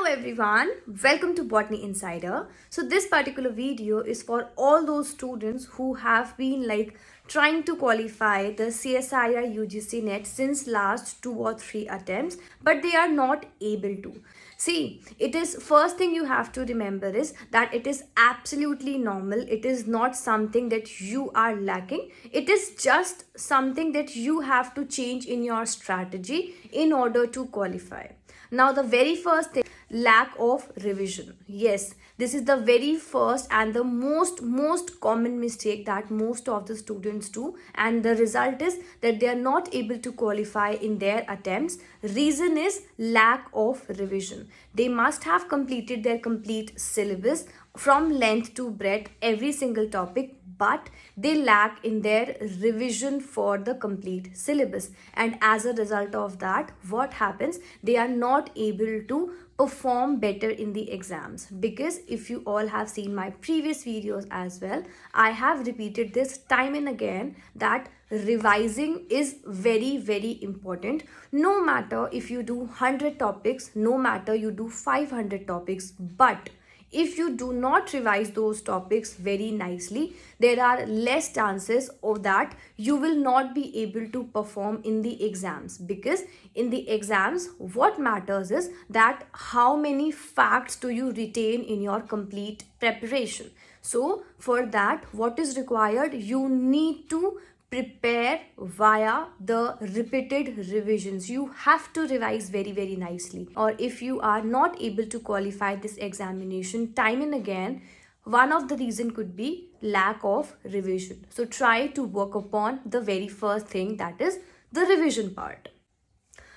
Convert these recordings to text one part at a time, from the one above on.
everyone, welcome to Botany Insider. So this particular video is for all those students who have been trying to qualify the CSIR UGC NET since last 2 or 3 attempts, but they are not able to. See, it is first thing you have to remember is that it is absolutely normal. It is not something that you are lacking. It is just something that you have to change in your strategy in order to qualify. Now, the very first thing, lack of revision. Yes, this is the very first and the most common mistake that most of the students do, and the result is that they are not able to qualify in their attempts. Reason is lack of revision. They must have completed their complete syllabus from length to breadth, every single topic, but they lack in their revision for the complete syllabus, and as a result of that, what happens, they are not able to perform better in the exams. Because if you all have seen my previous videos as well, I have repeated this time and again that revising is very important. No matter if you do 100 topics, no matter you do 500 topics, but if you do not revise those topics very nicely, there are less chances of that you will not be able to perform in the exams. Because in the exams, what matters is that how many facts do you retain in your complete preparation. So for that, what is required? You need to prepare via the repeated revisions. You have to revise very nicely. Or if you are not able to qualify this examination time and again, one of the reason could be lack of revision. So try to work upon the very first thing, that is the revision part.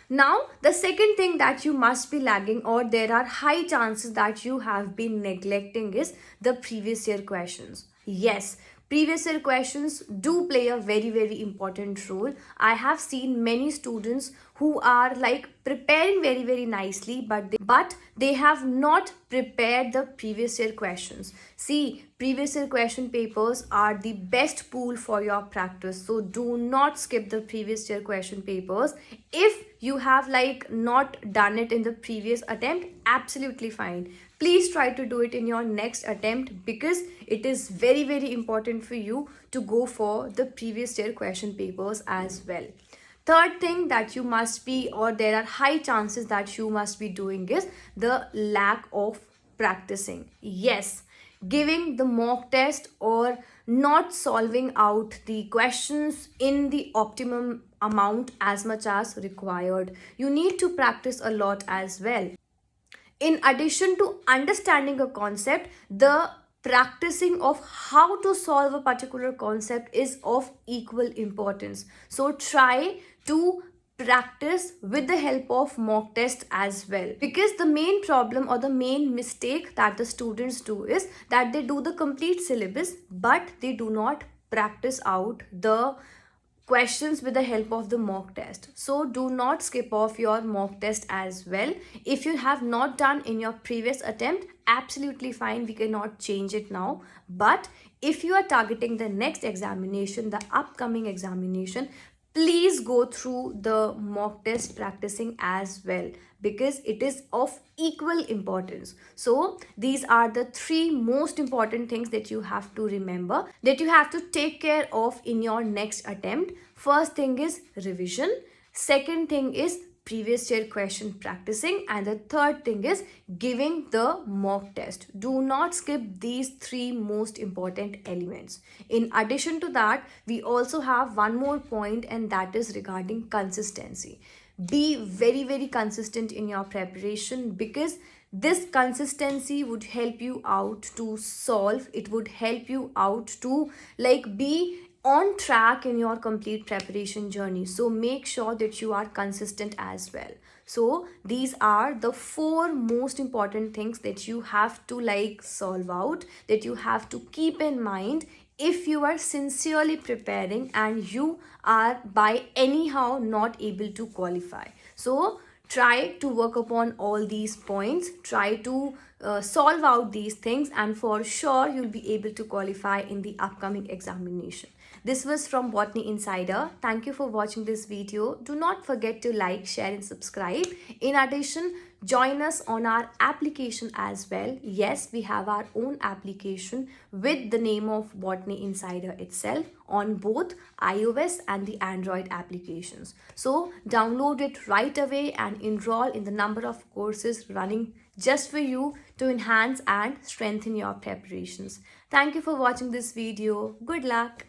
Now, the second thing that you must be lagging, or there are high chances that you have been neglecting, is the previous year questions. Yes, previous year questions do play a very important role. I have seen many students who are preparing very nicely, but they have not prepared the previous year questions. See, previous year question papers are the best pool for your practice, so do not skip the previous year question papers. If you have not done it in the previous attempt, absolutely fine. Please try to do it in your next attempt, because it is very important for you to go for the previous year question papers as well. Third thing that you must be, or there are high chances that you must be doing, is the lack of practicing. Yes, giving the mock test or not solving out the questions in the optimum amount as much as required. You need to practice a lot as well. In addition to understanding a concept, the practicing of how to solve a particular concept is of equal importance. So try to practice with the help of mock test as well. Because the main problem or the main mistake that the students do is that they do the complete syllabus, but they do not practice out the questions with the help of the mock test. So do not skip off your mock test as well. If you have not done in your previous attempt, absolutely fine, we cannot change it now. But if you are targeting the next examination, the upcoming examination, please go through the mock test practicing as well, because it is of equal importance. So these are the 3 most important things that you have to remember, that you have to take care of in your next attempt. First thing is revision. Second thing is previous year question practicing, and the third thing is giving the mock test. Do not skip these 3 most important elements. In addition to that, we also have one more point, and that is regarding consistency. Be very consistent in your preparation, because this consistency would help you out to solve. It would help you out to be on track in your complete preparation journey. So make sure that you are consistent as well. So these are the 4 most important things that you have to solve out, that you have to keep in mind if you are sincerely preparing and you are by anyhow not able to qualify. So try to work upon all these points, try to solve out these things, and for sure you'll be able to qualify in the upcoming examination. This was from Botany Insider. Thank you for watching this video. Do not forget to like, share and subscribe. In addition, join us on our application as well. Yes, we have our own application with the name of Botany Insider itself on both iOS and the Android applications. So download it right away and enroll in the number of courses running just for you to enhance and strengthen your preparations. Thank you for watching this video. Good luck.